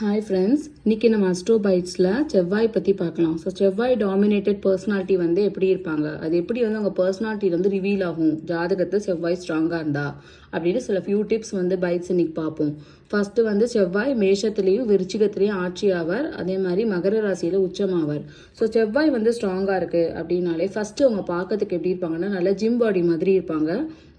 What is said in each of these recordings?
Hi friends, இன்றைக்கி நம்ம astro பைட்ஸில் செவ்வாய் பற்றி பார்க்கலாம். ஸோ செவ்வாய் டாமினேட்டட் பர்சனாலிட்டி வந்து எப்படி இருப்பாங்க, அது எப்படி வந்து அவங்க பர்சனாலிட்டி வந்து ரிவீல் ஆகும் ஜாதகத்தை செவ்வாய் ஸ்ட்ராங்காக இருந்தா அப்படின்னு சில ஃபியூ டிப்ஸ் வந்து பைட்ஸ் இன்னைக்கு பார்ப்போம். ஃபர்ஸ்ட்டு வந்து செவ்வாய் மேஷத்துலேயும் விருச்சிகத்துலேயும் ஆட்சி ஆவார், அதே மாதிரி மகர ராசியில் உச்சமாவார். ஸோ செவ்வாய் வந்து ஸ்ட்ராங்காக இருக்குது அப்படின்னாலே ஃபஸ்ட்டு அவங்க பார்க்கறதுக்கு எப்படி இருப்பாங்கன்னா நல்ல ஜிம் பாடி மாதிரி இருப்பாங்க,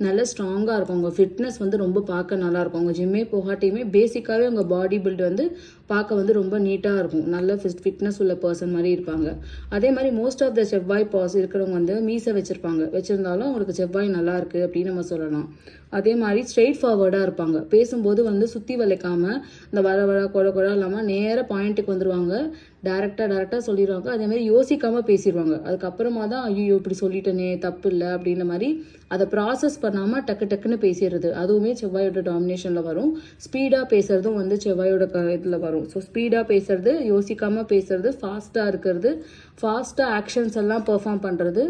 நல்ல ஸ்ட்ராங்காக இருக்கும். அவங்க ஃபிட்னஸ் வந்து ரொம்ப பார்க்க நல்லாயிருக்கும். அவங்க ஜிம்மே போகாட்டியுமே பேசிக்காகவே அவங்க பாடி பில்ட் வந்து பார்க்க வந்து ரொம்ப நீட்டாக இருக்கும். நல்ல ஃபிட்னஸ் உள்ள பர்சன் மாதிரி இருப்பாங்க. அதே மாதிரி மோஸ்ட் ஆஃப் த செவ்வாய் இருக்கிறவங்க வந்து மீசை வச்சுருந்தாலும் அவங்களுக்கு செவ்வாய் நல்லா இருக்குது அப்படின்னு நம்ம சொல்லலாம். அதே மாதிரி ஸ்ட்ரெயிட் ஃபார்வர்டாக இருப்பாங்க. பேசும்போது வந்து சுற்றி வளைக்காமல் இந்த வர குழ இல்லாமல் நேராக பாயிண்ட்டுக்கு வந்துடுவாங்க. டேரெக்டாக சொல்லிடுவாங்க. அதே மாதிரி யோசிக்காமல் பேசிடுவாங்க. அதுக்கப்புறமா தான் ஐயோ இப்படி சொல்லிட்டனே தப்பு இல்லை அப்படின்ற மாதிரி அதை ப்ராசஸ் பண்ணாமல் டக்குன்னு பேசிடுறது, அதுவுமே செவ்வாயோட டாமினேஷனில் வரும். ஸ்பீடாக பேசுகிறதும் வந்து செவ்வாயோட இதில் வரும். ஸோ ஸ்பீடாக பேசுறது, யோசிக்காமல் பேசுறது, ஃபாஸ்ட்டாக இருக்கிறது, ஃபாஸ்ட்டாக ஆக்ஷன்ஸ் எல்லாம் பெர்ஃபார்ம் பண்ணுறது,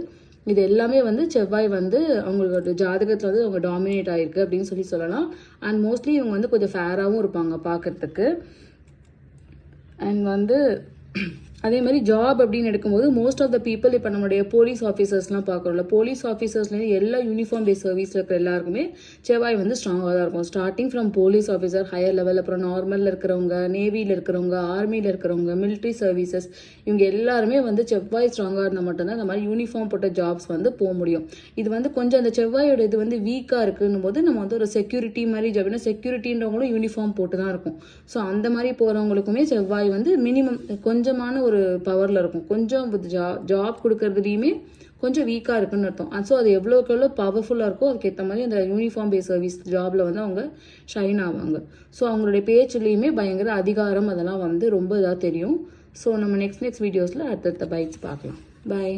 இது எல்லாமே வந்து செவ்வாய் வந்து அவங்களோட ஜாதகத்தில் வந்து அவங்க டாமினேட் ஆகிருக்கு அப்படின்னு சொல்லலாம். அண்ட் மோஸ்ட்லி இவங்க வந்து கொஞ்சம் ஃபேராகவும் இருப்பாங்க பார்க்குறதுக்கு. அண்ட் வந்து அதே மாதிரி ஜாப் அப்படின்னு எடுக்கும்போது மோஸ்ட் ஆஃப் த பீப்புள் இப்போ நம்மளுடைய போலீஸ் ஆஃபீஸர்ஸ்லாம் பார்க்குறோம்ல, போலீஸ் ஆஃபீஸர்ஸ்லேருந்து எல்லா யூனிஃபார்ம் பேஸ் சர்வீஸில் இருக்கிற எல்லாருக்குமே செவ்வாய் வந்து ஸ்ட்ராங்காக தான் இருக்கும். Starting from police officer, higher level, அப்புறம் நார்மலில் இருக்கிறவங்க, நேவியில் இருக்கிறவங்க, ஆர்மியில் இருக்கிறவங்க, மிலிட்ரி சர்வீசஸ், இவங்க எல்லாருமே வந்து செவ்வாய் ஸ்ட்ராங்காக இருந்தால் மட்டும்தான் இந்த மாதிரி யூனிஃபார்ம் போட்ட ஜாப்ஸ் வந்து போக முடியும். இது வந்து கொஞ்சம் அந்த செவ்வாயோட இது வந்து வீக்காக இருக்குன்னும் போது நம்ம வந்து ஒரு செக்யூரிட்டி மாதிரி ஜாப்னா செக்யூரிட்டின்றவங்களும் யூனிஃபார்ம் போட்டு தான் இருக்கும். ஸோ அந்த மாதிரி போகிறவங்களுக்குமே செவ்வாய் வந்து மினிமம் கொஞ்சமான ஒரு பவரில் இருக்கும். கொஞ்சம் ஜாப் கொடுக்கறதுலையுமே கொஞ்சம் வீக்காக இருக்குன்னு அர்த்தம். ஸோ அது எவ்வளோக்கு எவ்வளோ பவர்ஃபுல்லாக இருக்கோ அதுக்கேற்ற மாதிரி அந்த யூனிஃபார்ம் பேஸ் சர்வீஸ் ஜாபில் வந்து அவங்க ஷைன் ஆவாங்க. ஸோ அவங்களுடைய பேச்சுலேயுமே பயங்கர அதிகாரம் அதெல்லாம் வந்து ரொம்ப இதாக தெரியும். ஸோ நம்ம நெக்ஸ்ட் வீடியோஸில் அடுத்தடுத்த பைட்ஸ் பார்க்கலாம். பாய்.